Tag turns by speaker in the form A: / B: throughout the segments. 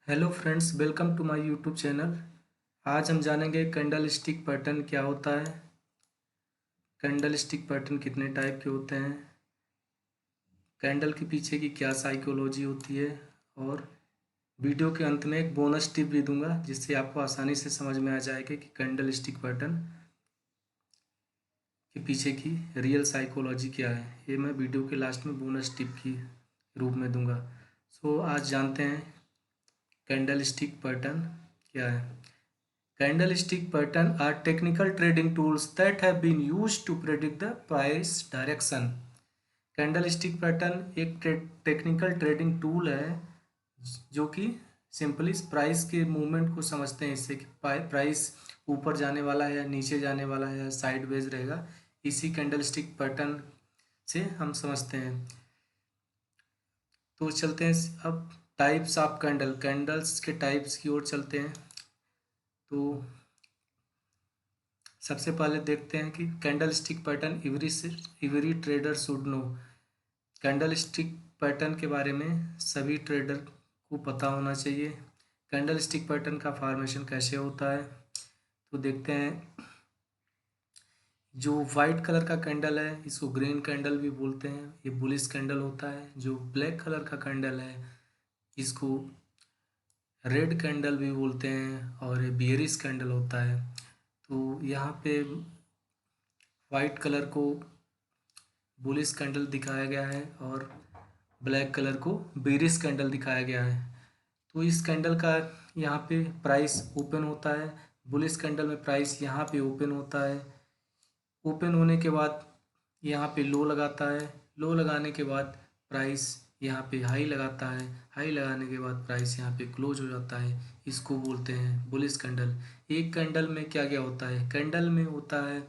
A: Hello friends, welcome to my YouTube channel. आज हम जानेंगे कैंडल स्टिक पैटर्न क्या होता है, कैंडल स्टिक पैटर्न कितने टाइप के होते हैं, कैंडल के पीछे की क्या साइकोलॉजी होती है। और वीडियो के अंत में एक बोनस टिप भी दूंगा जिससे आपको आसानी से समझ में आ जाएगा कि कैंडल स्टिक पैटर्न के पीछे की रियल साइकोलॉजी क्या है। ये मैं वीडियो के लास्ट में बोनस टिप की रूप में दूंगा। आज जानते हैं कैंडल स्टिक पैटर्न क्या है। Candlestick pattern are technical trading tools that have been used to predict the price direction. Candlestick pattern एक टेक्निकल ट्रेडिंग टूल है जो कि सिंपली प्राइस के मूवमेंट को समझते हैं, इससे कि प्राइस ऊपर जाने वाला है या नीचे जाने वाला है या साइडवेज रहेगा। इसी कैंडलस्टिक पैटर्न से हम समझते हैं। तो चलते हैं अब टाइप्स ऑफ कैंडल्स के टाइप्स की ओर चलते हैं। तो सबसे पहले देखते हैं कि candle stick pattern every trader should know. Candle stick pattern के बारे में सभी ट्रेडर को पता होना चाहिए। कैंडल स्टिक पैटर्न का फॉर्मेशन कैसे होता है तो देखते हैं। जो वाइट कलर का कैंडल है इसको ग्रीन कैंडल भी बोलते हैं, ये बुलिश कैंडल होता है। जो ब्लैक कलर का कैंडल है इसको रेड कैंडल भी बोलते हैं और ये बियरिश कैंडल होता है। तो यहाँ पे वाइट कलर को बुलिश कैंडल दिखाया गया है और ब्लैक कलर को बेरिश कैंडल दिखाया गया है। तो इस कैंडल का यहाँ पे प्राइस ओपन होता है। बुलिश कैंडल में प्राइस यहाँ पे ओपन होता है। ओपन होने के बाद यहाँ पे लो लगाता है। लो लगाने के बाद प्राइस यहाँ पे हाई लगाता है। हाई लगाने के बाद प्राइस यहाँ पे क्लोज हो जाता है। इसको बोलते हैं बुलिश कैंडल। एक कैंडल में क्या क्या होता है, कैंडल में होता है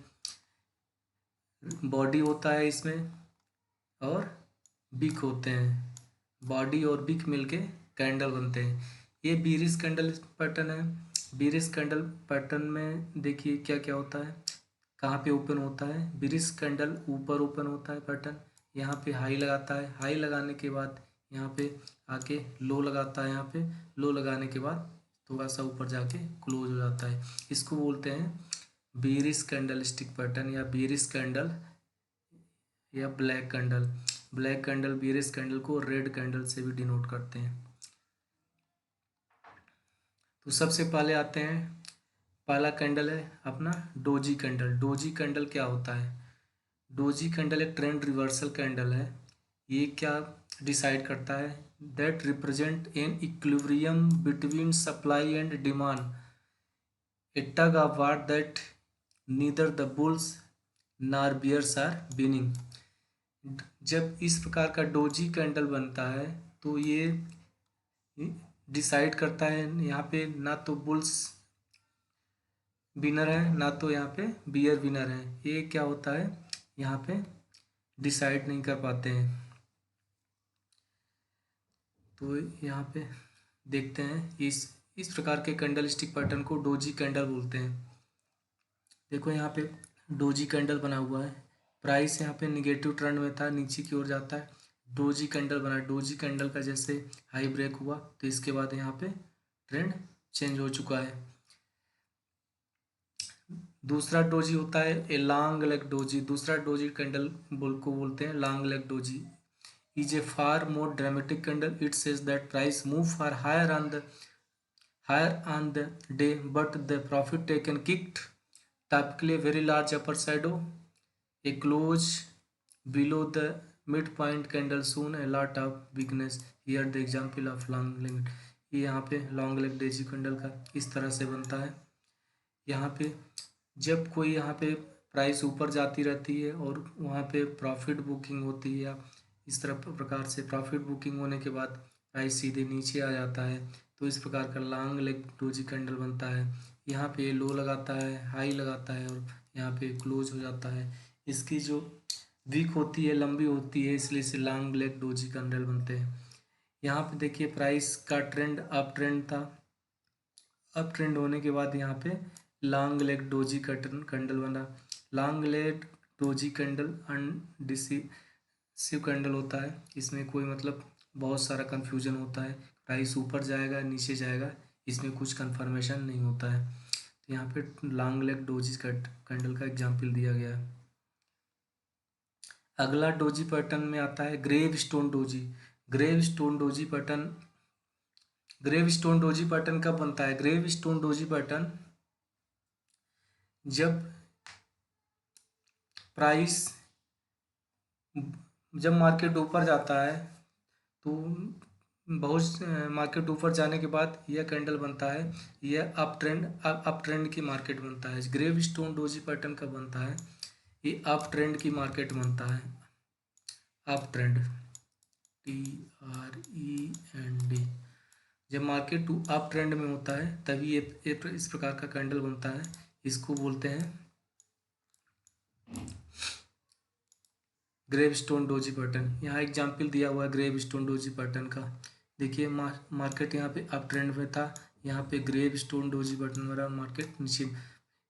A: बॉडी होता है इसमें और बिक होते हैं। बॉडी और बिक मिलके कैंडल बनते हैं। ये बीरिश कैंडल पैटर्न है। बीरिश कैंडल पैटर्न में देखिए क्या क्या होता है, कहाँ पे ओपन होता है। बीरिश कैंडल ऊपर ओपन होता है पैटर्न, यहाँ पे हाई लगाता है। हाई लगाने के बाद यहाँ पे आके लो लगाता है। यहाँ पे लो लगाने के बाद थोड़ा सा ऊपर जाके क्लोज हो जाता है। इसको बोलते हैं बीरिश कैंडल स्टिक पैटर्न या बीरिश कैंडल या black candle. Black candle bearish candle को रेड कैंडल से भी डिनोट करते हैं। तो सबसे पहले आते हैं, पहला कैंडल है अपना डोजी कैंडल। डोजी कैंडल क्या होता है, डोजी कैंडल एक ट्रेंड रिवर्सल कैंडल है। ये क्या डिसाइड करता है, that represent an equilibrium between supply and demand, A tug of war that neither the bulls नार बियर्स आर विनिंग। जब इस प्रकार का डोजी कैंडल बनता है तो ये डिसाइड करता है यहाँ पे ना तो बुल्स विनर है ना तो यहाँ पे बियर विनर है। ये क्या होता है यहाँ पे डिसाइड नहीं कर पाते हैं। तो यहाँ पे देखते हैं इस प्रकार के कैंडल स्टिक पैटर्न को डोजी कैंडल बोलते हैं। देखो यहाँ पे डोजी कैंडल बना हुआ है। प्राइस यहाँ पे निगेटिव ट्रेंड में था, नीचे की ओर जाता है। डोजी कैंडल बना, डोजी कैंडल का जैसे हाई ब्रेक हुआ तो इसके बाद यहाँ पे ट्रेंड चेंज हो चुका है। दूसरा डोजी होता है ए लॉन्ग लेग डोजी। दूसरा डोजी कैंडल बोलते हैं long leg doji. Is a far more dramatic candle. It says that price move far higher on the day but the profit taken kicked typically a very large upper shadow, a close below the midpoint candle soon a lot of weakness. Here the example of long leg। ये यहाँ पे long leg doji candle का इस तरह से बनता है। यहाँ पे जब कोई यहाँ पे प्राइस ऊपर जाती रहती है और वहाँ पे प्रॉफिट बुकिंग होती है या इस तरह प्रकार से प्रॉफिट बुकिंग होने के बाद प्राइस सीधे नीचे आ जाता है तो इस प्रकार का लॉन्ग लेग डोजी कैंडल बनता है। यहाँ पे लो लगाता है, हाई लगाता है और यहाँ पे क्लोज हो जाता है। इसकी जो वीक होती है लंबी होती है इसलिए इसे लॉन्ग लेग डोजी कैंडल बनते हैं। यहाँ पे देखिए प्राइस का ट्रेंड अप ट्रेंड था। अप ट्रेंड होने के बाद यहाँ पे लॉन्ग लेग डोजी कैंडल बना। Long leg doji candle undecisive candle होता है, इसमें कोई मतलब बहुत सारा कन्फ्यूजन होता है, प्राइस ऊपर जाएगा नीचे जाएगा, इसमें कुछ कन्फर्मेशन नहीं होता है। तो यहाँ पे लॉन्ग लेग डोजी कैंडल का एग्जाम्पल दिया गया है। अगला डोजी पैटर्न में आता है gravestone doji. Gravestone doji pattern कब बनता है? ग्रेव स्टोन डोजी पैटर्न जब प्राइस जब मार्केट ऊपर जाता है तो बहुत मार्केट ऊपर जाने के बाद यह कैंडल बनता है, यह अप ट्रेंड की मार्केट बनता है। ग्रेव स्टोन डोजी पैटर्न कब बनता है? ये अप ट्रेंड की मार्केट बनता है। अप ट्रेंड TREND, जब मार्केट अप ट्रेंड में होता है तभी ये इस प्रकार का कैंडल बनता है। इसको बोलते हैं ग्रेव स्टोन डोजी पैटर्न। यहाँ एग्जाम्पल दिया हुआ है ग्रेव स्टोन डोजी पैटर्न का। देखिए मार्केट यहाँ पे अप ट्रेंड में था, यहाँ पे ग्रेव स्टोन डोजी पैटर्न वाला मार्केट नीचे।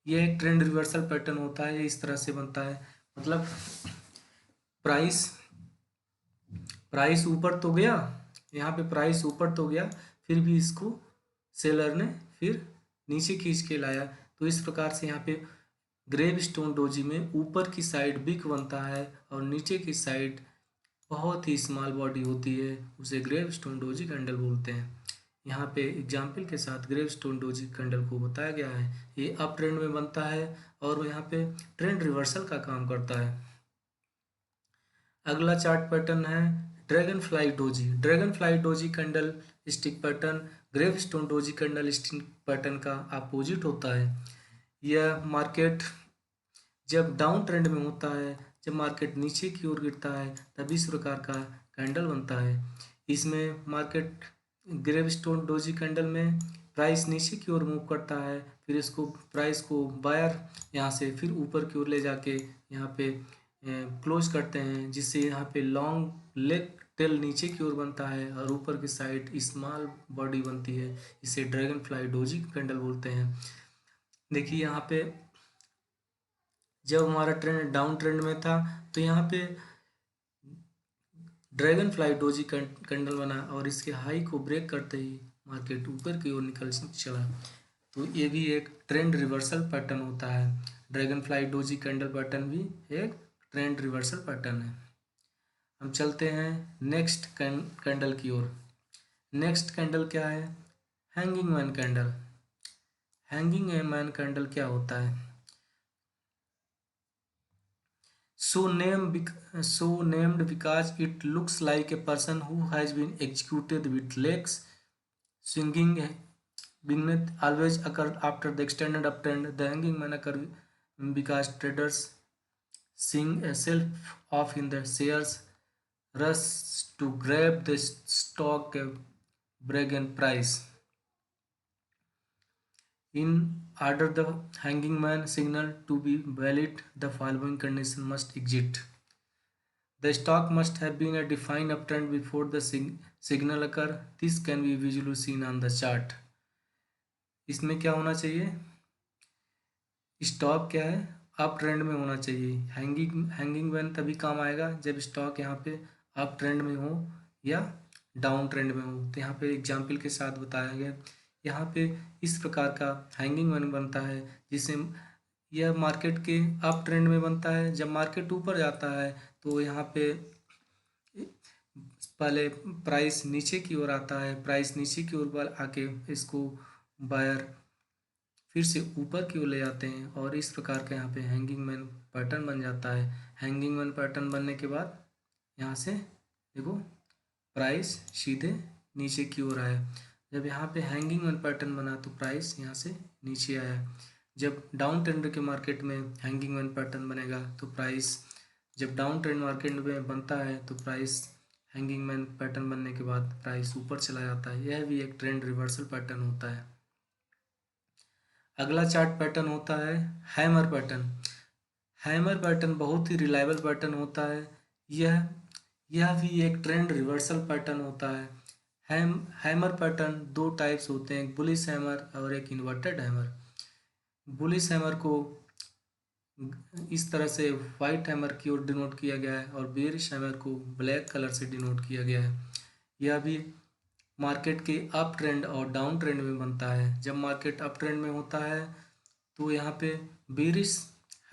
A: ये एक ट्रेंड रिवर्सल पैटर्न होता है, ये इस तरह से बनता है। मतलब प्राइस ऊपर तो गया, यहाँ पे प्राइस ऊपर तो गया, फिर भी इसको सेलर ने फिर नीचे खींच के लाया। तो इस प्रकार से यहाँ पे ग्रेव स्टोन डोजी में ऊपर की साइड बिग बनता है और नीचे की साइड बहुत ही स्मॉल बॉडी होती है, उसे ग्रेव स्टोन डोजी कैंडल बोलते हैं। यहाँ पे एग्जाम्पल के साथ ग्रेव स्टोन डोजी कैंडल को बताया गया है। ये अप ट्रेंड में बनता है और यहाँ पे ट्रेंड रिवर्सल का काम करता है। अगला चार्ट पैटर्न है dragonfly doji. Dragonfly doji candle stick pattern gravestone doji candle stick pattern का अपोजिट होता है। यह मार्केट जब डाउन ट्रेंड में होता है, जब मार्केट नीचे की ओर गिरता है, तभी इस प्रकार का कैंडल बनता है। इसमें market gravestone doji candle में प्राइस नीचे की ओर मूव करता है, फिर इसको प्राइस को बायर यहाँ से फिर ऊपर की ओर ले जाके यहाँ पे क्लोज करते हैं, जिससे यहाँ पे लॉन्ग लेग टेल नीचे की ओर बनता है और ऊपर की साइड स्मॉल बॉडी बनती है। इसे ड्रैगन फ्लाई डोजी कैंडल बोलते हैं। देखिए यहाँ पे जब हमारा ट्रेंड डाउन ट्रेंड में था तो यहाँ पे ड्रैगन फ्लाई डोजी कैंडल बना और इसके हाई को ब्रेक करते ही मार्केट ऊपर की ओर निकल चला। तो ये भी एक ट्रेंड रिवर्सल पैटर्न होता है। Dragonfly doji candle pattern भी एक ट्रेंड रिवर्सल पैटर्न है। हम चलते हैं नेक्स्ट कैंडल की ओर। नेक्स्ट कैंडल क्या है? Hanging man candle. Hanging man candle क्या होता है? So named because it looks like a person who has been executed with legs swinging beneath, always occur after the extended uptrend. The hanging man occur because traders seeing a sell-off in the shares rush to grab the stock bargain price. In order the hanging man signal to be valid, the following condition must exist. The stock must have been a defined uptrend before the signal occur. This can be visually seen on the chart. इसमें क्या होना चाहिए? Stock क्या है? Up trend में होना चाहिए। Hanging man तभी काम आएगा जब स्टॉक यहाँ पे अप ट्रेंड में हो या डाउन ट्रेंड में हो। तो यहाँ पे एग्जाम्पल के साथ बताया गया। यहाँ पे इस प्रकार का हैंगिंग मैन बनता है, जिससे यह मार्केट के अप ट्रेंड में बनता है। जब मार्केट ऊपर जाता है तो यहाँ पे पहले प्राइस नीचे की ओर आता है, प्राइस नीचे की ओर आके इसको बायर फिर से ऊपर की ओर ले जाते हैं और इस प्रकार का यहाँ पे हैंगिंग मैन पैटर्न बन जाता है। हैंगिंग मैन पैटर्न बनने के बाद यहाँ से देखो प्राइस सीधे नीचे की ओर आया। जब यहाँ पे हैंगिंग मैन पैटर्न बना तो प्राइस यहाँ से नीचे आया। जब डाउन ट्रेंड के मार्केट में हैंगिंग मैन पैटर्न बनेगा तो प्राइस, जब डाउन ट्रेंड मार्केट में बनता है तो प्राइस हैंगिंग मैन पैटर्न बनने के बाद प्राइस ऊपर चला जाता है। यह भी एक ट्रेंड रिवर्सल पैटर्न होता है। अगला चार्ट पैटर्न होता है हैमर पैटर्न। हैमर पैटर्न बहुत ही रिलायबल पैटर्न होता है। यह भी एक ट्रेंड रिवर्सल पैटर्न होता है। हैमर पैटर्न दो टाइप्स होते हैं, एक बुलिश हैमर और एक इन्वर्टेड हैमर। बुलिश हैमर को इस तरह से वाइट हैमर की ओर डिनोट किया गया है और बेरिश हैमर को ब्लैक कलर से डिनोट किया गया है। यह भी मार्केट के अप ट्रेंड और डाउन ट्रेंड में बनता है। जब मार्केट अप ट्रेंड में होता है तो यहाँ पे bearish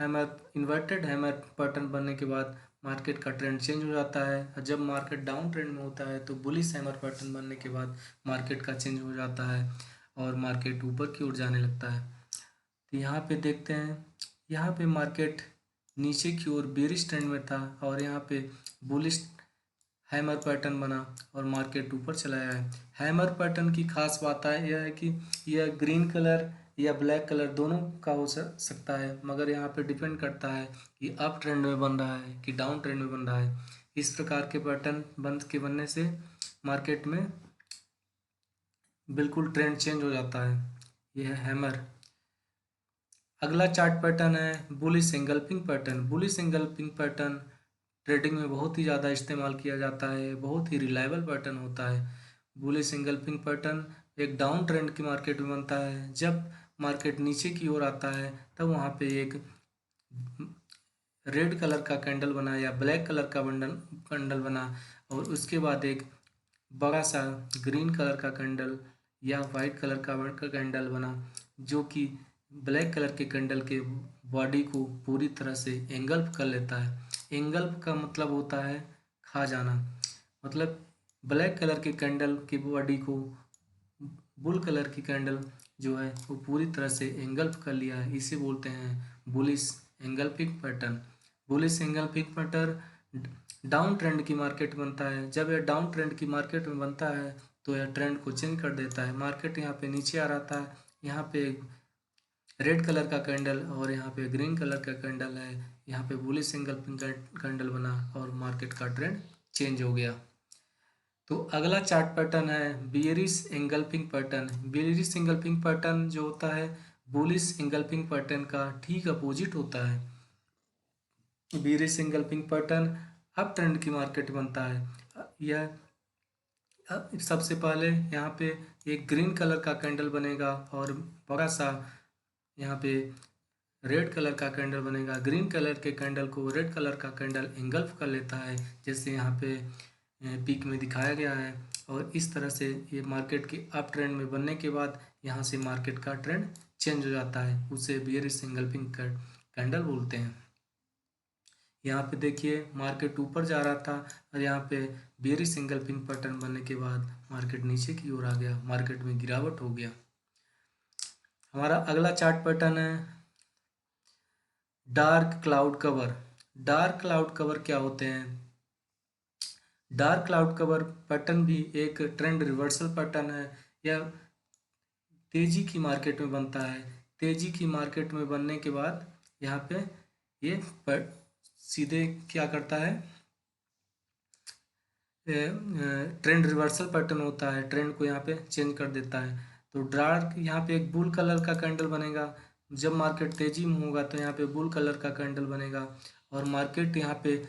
A: hammer inverted hammer pattern बनने के बाद मार्केट का ट्रेंड चेंज हो जाता है, और जब मार्केट डाउन ट्रेंड में होता है तो बुलिश हैमर पैटर्न बनने के बाद मार्केट का चेंज हो जाता है और मार्केट ऊपर की ओर जाने लगता है। तो यहाँ पे देखते हैं, यहाँ पे मार्केट नीचे की ओर बेरिश ट्रेंड में था और यहाँ पे बुलिश हैमर पैटर्न बना और मार्केट ऊपर चला आया है। हैमर पैटर्न की खास बात यह है कि यह ग्रीन कलर या ब्लैक कलर दोनों का हो सकता है, मगर यहाँ पे डिपेंड करता है कि अप ट्रेंड में बन रहा है कि डाउन ट्रेंड में बन रहा है। इस प्रकार के पैटर्न बनने से मार्केट में बिल्कुल ट्रेंड चेंज हो जाता है। यह है हैमर। अगला चार्ट पैटर्न है bullish engulfing pattern. Bullish engulfing pattern trading में बहुत ही ज़्यादा इस्तेमाल किया जाता है, बहुत ही रिलायबल पैटर्न होता है। बुलिश एंगल्फिंग पैटर्न एक डाउन ट्रेंड की मार्केट में बनता है। जब मार्केट नीचे की ओर आता है तब वहाँ पे एक रेड कलर का कैंडल बना या ब्लैक कलर का कैंडल बना और उसके बाद एक बड़ा सा ग्रीन कलर का कैंडल या वाइट कलर का कैंडल बना, जो कि ब्लैक कलर के कैंडल के बॉडी को पूरी तरह से एंगल्फ कर लेता है। एंगल्फ का मतलब होता है खा जाना, मतलब ब्लैक कलर के कैंडल की बॉडी को बुल कलर की कैंडल जो है वो पूरी तरह से एंगल्फ कर लिया है। इसे बोलते हैं bullish engulfing pattern. Bullish engulfing pattern down trend की मार्केट बनता है। जब यह डाउन ट्रेंड की मार्केट में बनता है तो यह ट्रेंड को चेंज कर देता है। मार्केट यहाँ पे नीचे आ रहा था, यहाँ पे रेड कलर का कैंडल और यहाँ पे ग्रीन कलर का कैंडल है, यहाँ पे बुलिश एंगल्फिंग कैंडल बना और मार्केट का ट्रेंड चेंज हो गया। तो अगला चार्ट पैटर्न है bearish engulfing pattern. Bearish engulfing pattern जो होता है बुलिश एंगल्फिंग पैटर्न का ठीक अपोजिट होता है। Bearish engulfing pattern up trend की मार्केट बनता है। यह सबसे पहले यहाँ पे एक ग्रीन कलर का कैंडल बनेगा और बड़ा सा यहाँ पे रेड कलर का कैंडल बनेगा। ग्रीन कलर के कैंडल को रेड कलर का कैंडल एंगल्फ कर लेता है, जैसे यहाँ पे पीक में दिखाया गया है। और इस तरह से ये मार्केट के अप ट्रेंड में बनने के बाद यहाँ से मार्केट का ट्रेंड चेंज हो जाता है, उसे बेयरिश एंगल्फिंग कैंडल बोलते हैं। यहाँ पे देखिए मार्केट ऊपर जा रहा था और यहाँ पे बेयरिश एंगल्फिंग पैटर्न बनने के बाद मार्केट नीचे की ओर आ गया, मार्केट में गिरावट हो गया। हमारा अगला चार्ट पैटर्न है dark cloud cover. Dark cloud cover क्या होते हैं? डार्क क्लाउड कवर पैटर्न भी एक ट्रेंड रिवर्सल पैटर्न है। यह तेजी की मार्केट में बनता है। तेजी की मार्केट में बनने के बाद यहाँ पे ये सीधे क्या करता है, ट्रेंड रिवर्सल पैटर्न होता है, ट्रेंड को यहाँ पे चेंज कर देता है। तो डार्क यहाँ पे एक बुल कलर का कैंडल बनेगा। जब मार्केट तेजी में होगा तो यहाँ पे बुल कलर का कैंडल बनेगा और मार्केट यहाँ पे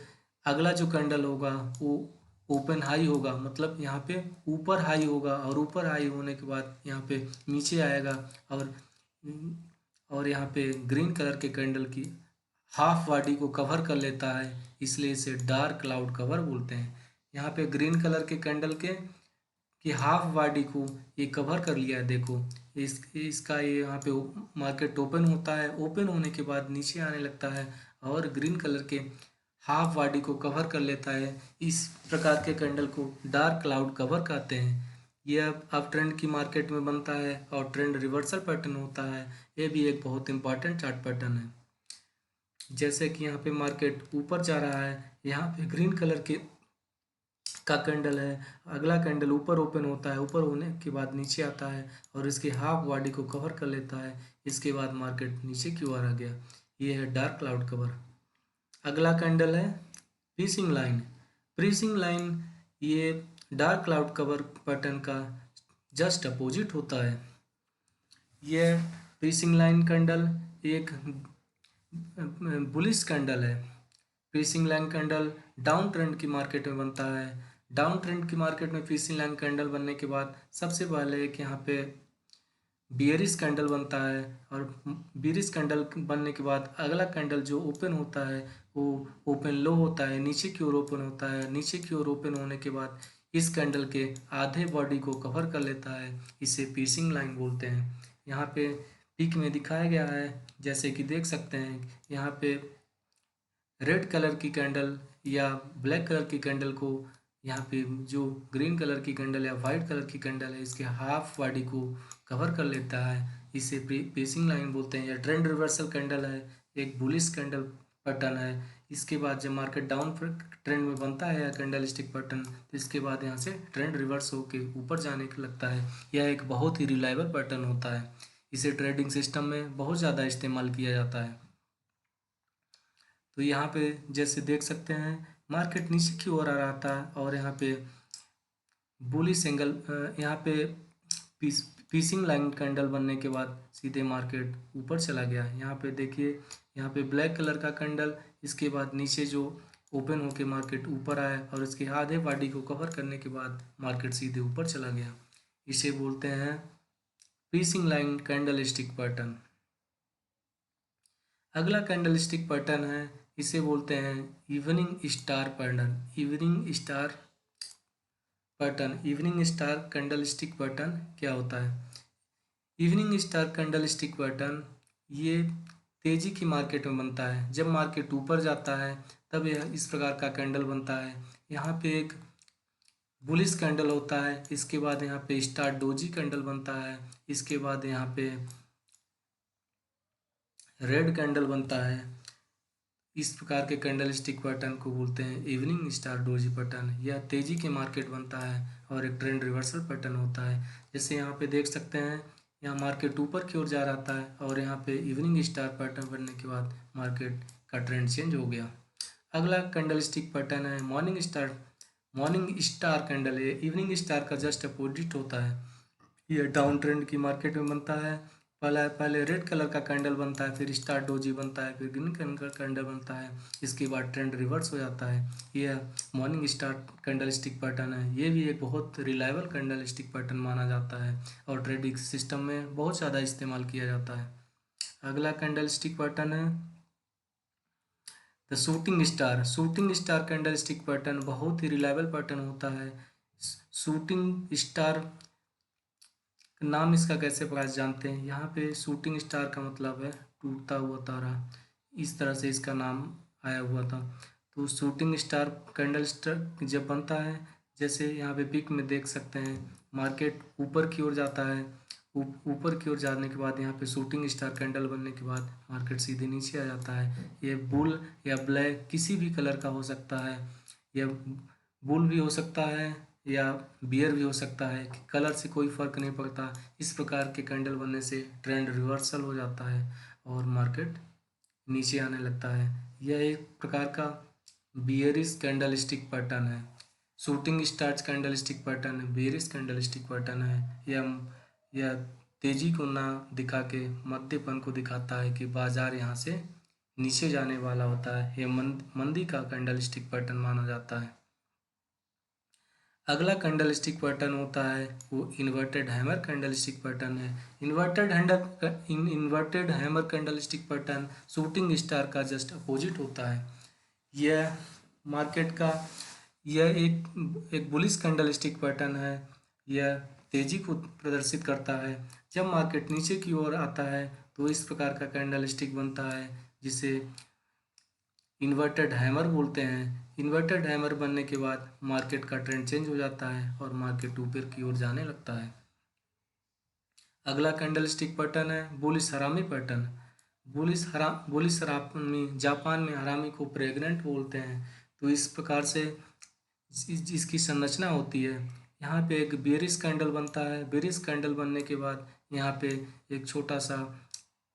A: अगला जो कैंडल होगा वो ओपन हाई होगा, मतलब यहाँ पे ऊपर हाई होगा और ऊपर हाई होने के बाद यहाँ पे नीचे आएगा और यहाँ पे ग्रीन कलर के कैंडल की हाफ बॉडी को कवर कर लेता है, इसलिए इसे डार्क क्लाउड कवर बोलते हैं। यहाँ पे ग्रीन कलर के कैंडल के कि हाफ बॉडी को ये कवर कर लिया है। देखो इसका ये यहाँ पे मार्केट ओपन होता है, ओपन होने के बाद नीचे आने लगता है और ग्रीन कलर के हाफ बॉडी को कवर कर लेता है। इस प्रकार के कैंडल को डार्क क्लाउड कवर कहते हैं। यह अब ट्रेंड की मार्केट में बनता है और ट्रेंड रिवर्सल पैटर्न होता है। ये भी एक बहुत इंपॉर्टेंट चार्ट पैटर्न है। जैसे कि यहाँ पे मार्केट ऊपर जा रहा है, यहाँ पे ग्रीन कलर के का कैंडल है, अगला कैंडल ऊपर ओपन होता है, ऊपर होने के बाद नीचे आता है और इसके हाफ बॉडी को कवर कर लेता है। इसके बाद मार्केट नीचे की ओर आ गया। ये है डार्क क्लाउड कवर। अगला कैंडल है प्रीसिंग लाइन। प्रीसिंग लाइन ये डार्क क्लाउड कवर पैटर्न का जस्ट अपोजिट होता है। यह प्रीसिंग लाइन कैंडल एक बुलिश कैंडल है। Pricing line candle down trend की मार्केट में बनता है। डाउन ट्रेंड की मार्केट में प्रीसिंग लाइन कैंडल बनने के बाद सबसे पहले एक यहाँ पे बियरिश कैंडल बनता है और बियरिश कैंडल बनने के बाद अगला कैंडल जो ओपन होता है वो ओपन लो होता है, नीचे की ओर ओपन होता है। नीचे की ओर ओपन होने के बाद इस कैंडल के आधे बॉडी को कवर कर लेता है, इसे पीसिंग लाइन बोलते हैं। यहाँ पे पिक में दिखाया गया है, जैसे कि देख सकते हैं यहाँ पे रेड कलर की कैंडल या ब्लैक कलर की कैंडल को, यहाँ पे जो ग्रीन कलर की कैंडल या वाइट कलर की कैंडल है इसके हाफ बॉडी को कवर कर लेता है, इसे पेसिंग लाइन बोलते हैं। या ट्रेंड रिवर्सल कैंडल है, एक बुलिश कैंडल पैटर्न है। इसके बाद जब मार्केट डाउन ट्रेंड में बनता है या कैंडल स्टिक पैटर्न, तो इसके बाद यहाँ से ट्रेंड रिवर्स होकर ऊपर जाने का लगता है। यह एक बहुत ही रिलायबल पैटर्न होता है, इसे ट्रेडिंग सिस्टम में बहुत ज़्यादा इस्तेमाल किया जाता है। तो यहाँ पे जैसे देख सकते हैं मार्केट नीचे की ओर आ रहा था और यहाँ पे बुलिश एंगल, यहाँ पे पीसिंग लाइन कैंडल बनने के बाद सीधे मार्केट ऊपर चला गया। यहाँ पे देखिए, यहाँ पे ब्लैक कलर का कैंडल, इसके बाद नीचे जो ओपन होके मार्केट ऊपर आया और इसके आधे बॉडी को कवर करने के बाद मार्केट सीधे ऊपर चला गया। इसे बोलते हैं पीसिंग लाइन कैंडल स्टिक पैटर्न। अगला कैंडल स्टिक पैटर्न है, इसे बोलते हैं evening star pattern. Evening star pattern, evening star candle stick pattern क्या होता है? Evening star candle stick pattern ये तेजी की मार्केट में बनता है। जब मार्केट ऊपर जाता है तब यह इस प्रकार का कैंडल बनता है। यहाँ पे एक बुलिश कैंडल होता है, इसके बाद यहाँ पे स्टार डोजी कैंडल बनता है, इसके बाद यहाँ पे रेड कैंडल बनता है। इस प्रकार के कैंडल स्टिक पैटर्न को बोलते हैं इवनिंग स्टार डोजी पैटर्न। यह तेजी के मार्केट बनता है और एक ट्रेंड रिवर्सल पैटर्न होता है। जैसे यहाँ पे देख सकते हैं, यहाँ मार्केट ऊपर की ओर जा रहा है और यहाँ पे इवनिंग स्टार पैटर्न बनने के बाद मार्केट का ट्रेंड चेंज हो गया। अगला कैंडल स्टिक पैटर्न है morning star. Morning star candle है, इवनिंग स्टार का जस्ट अपोजिट होता है। यह डाउन ट्रेंड की मार्केट में बनता है। पहले रेड कलर का कैंडल बनता है, फिर स्टार डोजी बनता है, फिर ग्रीन कलर का कैंडल बनता है, इसके बाद ट्रेंड रिवर्स हो जाता है। यह morning star candle stick pattern है। ये भी एक बहुत रिलायबल कैंडल स्टिक पैटर्न माना जाता है और ट्रेडिंग सिस्टम में बहुत ज़्यादा इस्तेमाल किया जाता है। अगला कैंडल स्टिक पैटर्न है the shooting star. Shooting star candle stick pattern बहुत ही रिलायबल पैटर्न होता है। शूटिंग स्टार नाम इसका कैसे प्रकाश जानते हैं? यहाँ पे शूटिंग स्टार का मतलब है टूटता हुआ तारा, इस तरह से इसका नाम आया हुआ था। तो शूटिंग स्टार कैंडल स्टिक जब बनता है, जैसे यहाँ पे पिक में देख सकते हैं मार्केट ऊपर की ओर जाता है, ऊपर की ओर जाने के बाद यहाँ पे शूटिंग स्टार कैंडल बनने के बाद मार्केट सीधे नीचे आ जाता है। ये बुल या ब्लैक किसी भी कलर का हो सकता है, यह बुल भी हो सकता है या बियर भी हो सकता है, कलर से कोई फर्क नहीं पड़ता। इस प्रकार के कैंडल बनने से ट्रेंड रिवर्सल हो जाता है और मार्केट नीचे आने लगता है। यह एक प्रकार का बियरिश कैंडल स्टिक पैटर्न है। Shooting stars candle stick pattern है, बियरिश कैंडल स्टिक पैटर्न है। यह तेजी को ना दिखा के मध्यपन को दिखाता है कि बाजार यहाँ से नीचे जाने वाला होता है। यह मंदी का कैंडल स्टिक पैटर्न माना जाता है। अगला कैंडल स्टिक पैटर्न होता है वो inverted hammer candle stick pattern है। Inverted hammer candle stick pattern shooting star का जस्ट अपोजिट होता है। यह मार्केट का यह एक बुलिश कैंडल स्टिक पैटर्न है। यह तेजी को प्रदर्शित करता है। जब मार्केट नीचे की ओर आता है तो इस प्रकार का कैंडल स्टिक बनता है, जिसे इन्वर्टेड हैमर बोलते हैं। इन्वर्टेड हैमर बनने के बाद मार्केट का ट्रेंड चेंज हो जाता है और मार्केट ऊपर की ओर जाने लगता है। अगला कैंडल स्टिक पैटर्न है बुलिश हरामी पैटर्न। बुलिश हरामी, जापान में हरामी को प्रेग्नेंट बोलते हैं। तो इस प्रकार से इसकी संरचना होती है। यहाँ पे एक बेरिश कैंडल बनता है। बेरिश कैंडल बनने के बाद यहाँ पे एक छोटा सा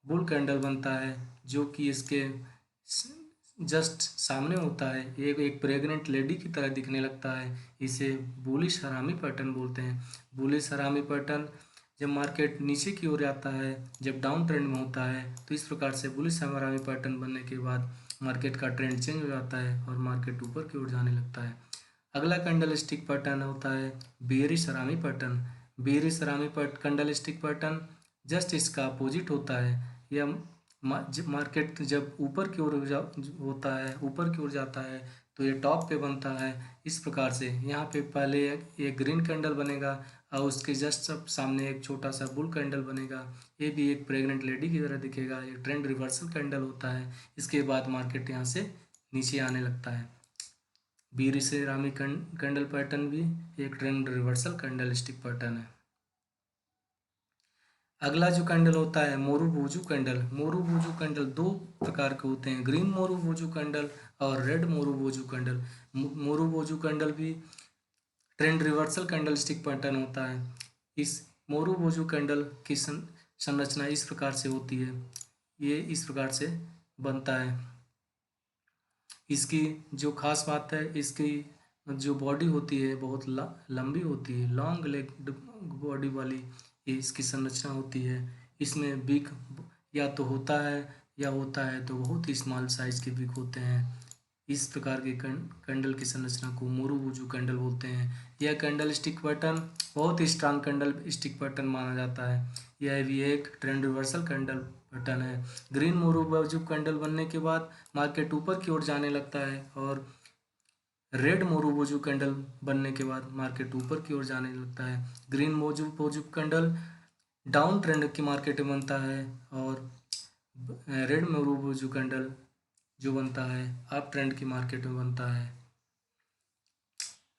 A: बुल कैंडल बनता है जो कि इसके जस्ट सामने होता है। ये एक प्रेग्नेंट लेडी की तरह दिखने लगता है। इसे बुलिश हरामी पैटर्न बोलते हैं। बुलिश हरामी पैटर्न जब मार्केट नीचे की ओर आता है, जब डाउन ट्रेंड में होता है, तो इस प्रकार से बुलिश हरामी पैटर्न बनने के बाद मार्केट का ट्रेंड चेंज हो जाता है और मार्केट ऊपर की ओर जाने लगता है। अगला कैंडल स्टिक पैटर्न होता है बेयरिश हरामी पैटर्न। बेयरिश हरामी कैंडल स्टिक पैटर्न जस्ट इसका अपोजिट होता है। यह मार्केट जब ऊपर की ओर होता है, ऊपर की ओर जाता है, तो ये टॉप पे बनता है। इस प्रकार से यहाँ पे पहले एक ग्रीन कैंडल बनेगा और उसके जस्ट सब सामने एक छोटा सा बुल कैंडल बनेगा। ये भी एक प्रेग्नेंट लेडी की तरह दिखेगा। ये ट्रेंड रिवर्सल कैंडल होता है। इसके बाद मार्केट यहाँ से नीचे आने लगता है। बीरी से रामी कैंडल पैटर्न भी एक trend reversal candle stick pattern है। अगला जो कैंडल होता है मोरूबुजू कैंडल। मोरूबुजू कैंडल दो प्रकार के होते हैं, ग्रीन मोरूबुजू कैंडल और रेड मोरूबुजू कैंडल। मोरूबुजू कैंडल भी trend reversal candle stick pattern होता है। इस मोरूबुजू कैंडल की संरचना इस प्रकार से होती है। ये इस प्रकार से बनता है। इसकी जो खास बात है, इसकी जो बॉडी होती है बहुत लंबी होती है, लॉन्ग लेग बॉडी वाली ये इसकी संरचना होती है। इसमें बिग या तो होता है या होता है तो बहुत ही स्मॉल साइज के बिग होते हैं। इस प्रकार के कैंडल की संरचना को मोरूबुजू कैंडल बोलते हैं। यह कैंडल स्टिक पैटर्न बहुत ही स्ट्रांग कैंडल स्टिक पैटर्न माना जाता है। यह भी एक ट्रेंड रिवर्सल कैंडल पैटर्न है। ग्रीन मोरूबुजू कैंडल बनने के बाद मार्केट ऊपर की ओर जाने लगता है और रेड मोरूबुजू कैंडल बनने के बाद मार्केट ऊपर की ओर जाने लगता है। ग्रीन मोरूबुजू कैंडल डाउन ट्रेंड की मार्केट में बनता है और रेड मोरूबुजू कैंडल जो बनता है अप ट्रेंड की मार्केट में बनता है।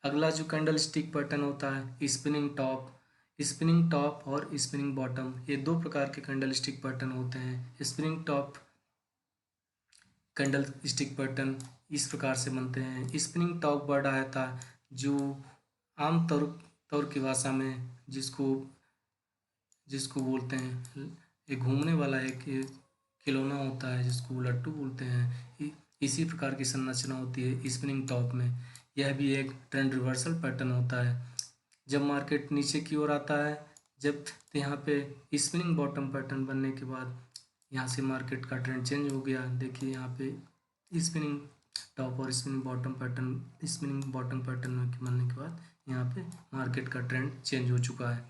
A: अगला जो कैंडल स्टिक पैटर्न होता है स्पिनिंग टॉप। स्पिनिंग टॉप और स्पिनिंग बॉटम, ये दो प्रकार के कैंडल स्टिक पैटर्न होते हैं। Spinning top candle stick pattern इस प्रकार से बनते हैं। स्पिनिंग टॉप वर्ड आया था जो आम तौर की भाषा में जिसको बोलते हैं, एक घूमने वाला एक खिलौना होता है जिसको लट्टू बोलते हैं। इसी प्रकार की संरचना होती है स्पिनिंग टॉप में। यह भी एक ट्रेंड रिवर्सल पैटर्न होता है। जब मार्केट नीचे की ओर आता है, जब तो यहाँ पे स्पिनिंग बॉटम पैटर्न बनने के बाद यहाँ से मार्केट का ट्रेंड चेंज हो गया। देखिए यहाँ पे स्पिनिंग टॉप और स्पिनिंग बॉटम पैटर्न बनने के बाद यहाँ पे मार्केट का ट्रेंड चेंज हो चुका है।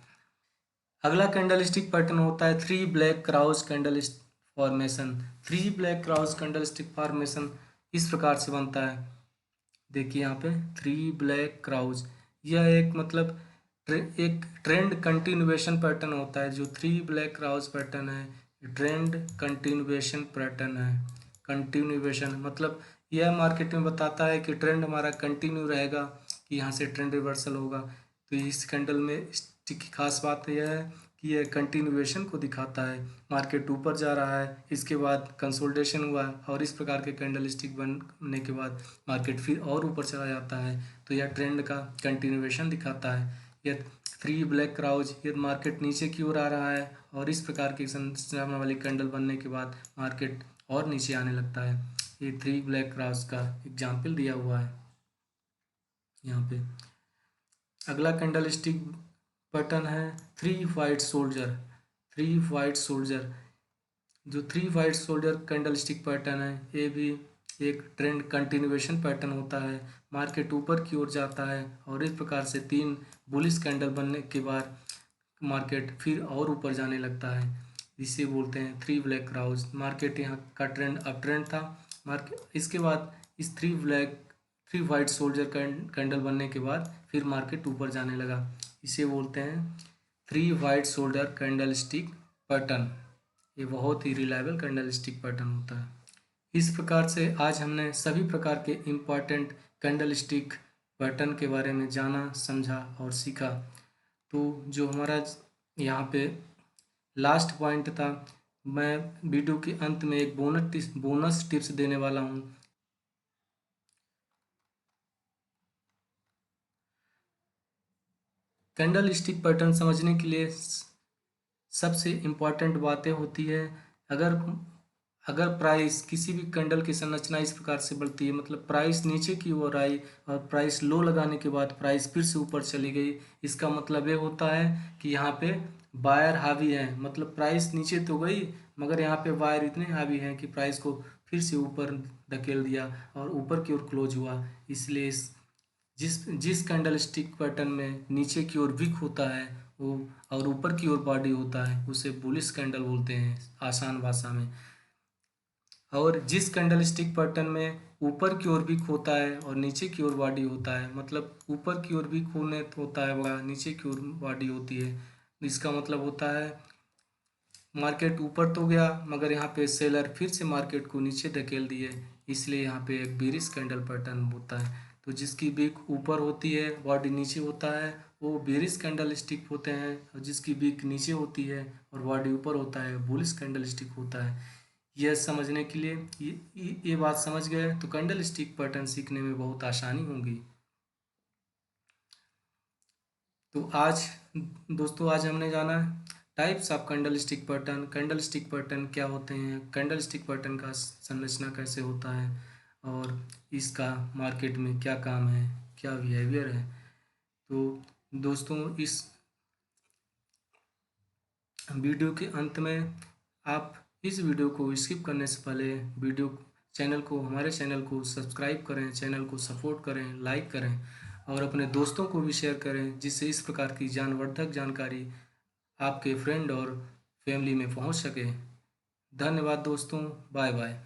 A: अगला कैंडल स्टिक पैटर्न होता है three black Krause candle formation. Three black Krause candle stick formation इस प्रकार से बनता है। देखिए यहाँ पे थ्री ब्लैक क्राउज, यह एक मतलब एक ट्रेंड कंटिन्यूएशन पैटर्न होता है। जो थ्री ब्लैक क्राउज पैटर्न है ट्रेंड कंटिन्यूएशन पैटर्न है। कंटिन्यूएशन मतलब यह मार्केट में बताता है कि ट्रेंड हमारा कंटिन्यू रहेगा, कि यहाँ से ट्रेंड रिवर्सल होगा। तो इस कैंडल में स्टिक की खास बात यह है कि यह कंटिन्यूएशन को दिखाता है। मार्केट ऊपर जा रहा है, इसके बाद कंसोलिडेशन हुआ और इस प्रकार के कैंडल स्टिक बनने के बाद मार्केट फिर और ऊपर चला जाता है, तो यह ट्रेंड का कंटिन्यूएशन दिखाता है। यह थ्री ब्लैक क्राउज, यह मार्केट नीचे की ओर आ रहा है और इस प्रकार की संरचना वाली कैंडल बनने के बाद मार्केट और नीचे आने लगता है। ये थ्री ब्लैक क्राउज का एग्जाम्पल दिया हुआ है यहाँ पे। अगला कैंडल स्टिक पैटर्न है three white soldier. Three white soldier, जो three white soldier candle stick pattern है, ये भी एक ट्रेंड कंटिन्यूएशन पैटर्न होता है। मार्केट ऊपर की ओर जाता है और इस प्रकार से तीन बुलिश कैंडल बनने के बाद मार्केट फिर और ऊपर जाने लगता है। इसे बोलते हैं थ्री ब्लैक क्राउज। मार्केट यहाँ का ट्रेंड अप ट्रेंड था। मार्केट इसके बाद इस थ्री वाइट सोल्जर कैंडल बनने के बाद फिर मार्केट ऊपर जाने लगा। इसे बोलते हैं three white soldier candle stick pattern. ये बहुत ही रिलायबल कैंडल स्टिक पैटर्न होता है। इस प्रकार से आज हमने सभी प्रकार के इम्पॉर्टेंट कैंडल स्टिक पैटर्न के बारे में जाना, समझा और सीखा। तो जो हमारा यहाँ पे लास्ट पॉइंट था, मैं वीडियो के अंत में एक बोनस टिप्स देने वाला हूँ। कैंडल स्टिक पैटर्न समझने के लिए सबसे इम्पॉर्टेंट बातें होती है। अगर प्राइस किसी भी कैंडल की संरचना इस प्रकार से बढ़ती है, मतलब प्राइस नीचे की ओर आई और प्राइस लो लगाने के बाद प्राइस फिर से ऊपर चली गई, इसका मतलब ये होता है कि यहाँ पे बायर हावी है। मतलब प्राइस नीचे तो गई मगर यहाँ पे बायर इतने हावी हैं कि प्राइस को फिर से ऊपर धकेल दिया और ऊपर की ओर क्लोज हुआ। इसलिए जिस कैंडल स्टिक पैटर्न में नीचे की ओर विक होता है वो और ऊपर की ओर बॉडी होता है उसे बुलिश कैंडल बोलते हैं आसान भाषा में। और जिस कैंडल स्टिक पैटर्न में ऊपर की ओर भी खोता है और नीचे की ओर बॉडी होता है। मतलब ऊपर की ओर भी खोने होता है बड़ा, नीचे की ओर बॉडी होती है। इसका मतलब होता है मार्केट ऊपर तो गया मगर यहाँ पे सेलर फिर से मार्केट को नीचे धकेल दिए, इसलिए यहाँ पे एक बेरिश कैंडल पैटर्न होता है। तो जिसकी बीक ऊपर होती है बॉडी नीचे होता है वो बेरिश कैंडल स्टिक होते हैं, और जिसकी बीक नीचे होती है और बॉडी ऊपर होता है बुलिश कैंडल स्टिक होता है। यह समझने के लिए ये बात समझ गए तो कैंडल स्टिक पैटर्न सीखने में बहुत आसानी होगी। तो आज दोस्तों आज हमने जाना types of candle stick pattern, candle stick pattern क्या होते हैं, कैंडल स्टिक पैटर्न का संरचना कैसे होता है और इसका मार्केट में क्या काम है, क्या बिहेवियर है। तो दोस्तों इस वीडियो के अंत में आप इस वीडियो को स्किप करने से पहले हमारे चैनल को सब्सक्राइब करें, चैनल को सपोर्ट करें, लाइक करें और अपने दोस्तों को भी शेयर करें, जिससे इस प्रकार की ज्ञानवर्धक जानकारी आपके फ्रेंड और फैमिली में पहुंच सके। धन्यवाद दोस्तों, बाय बाय।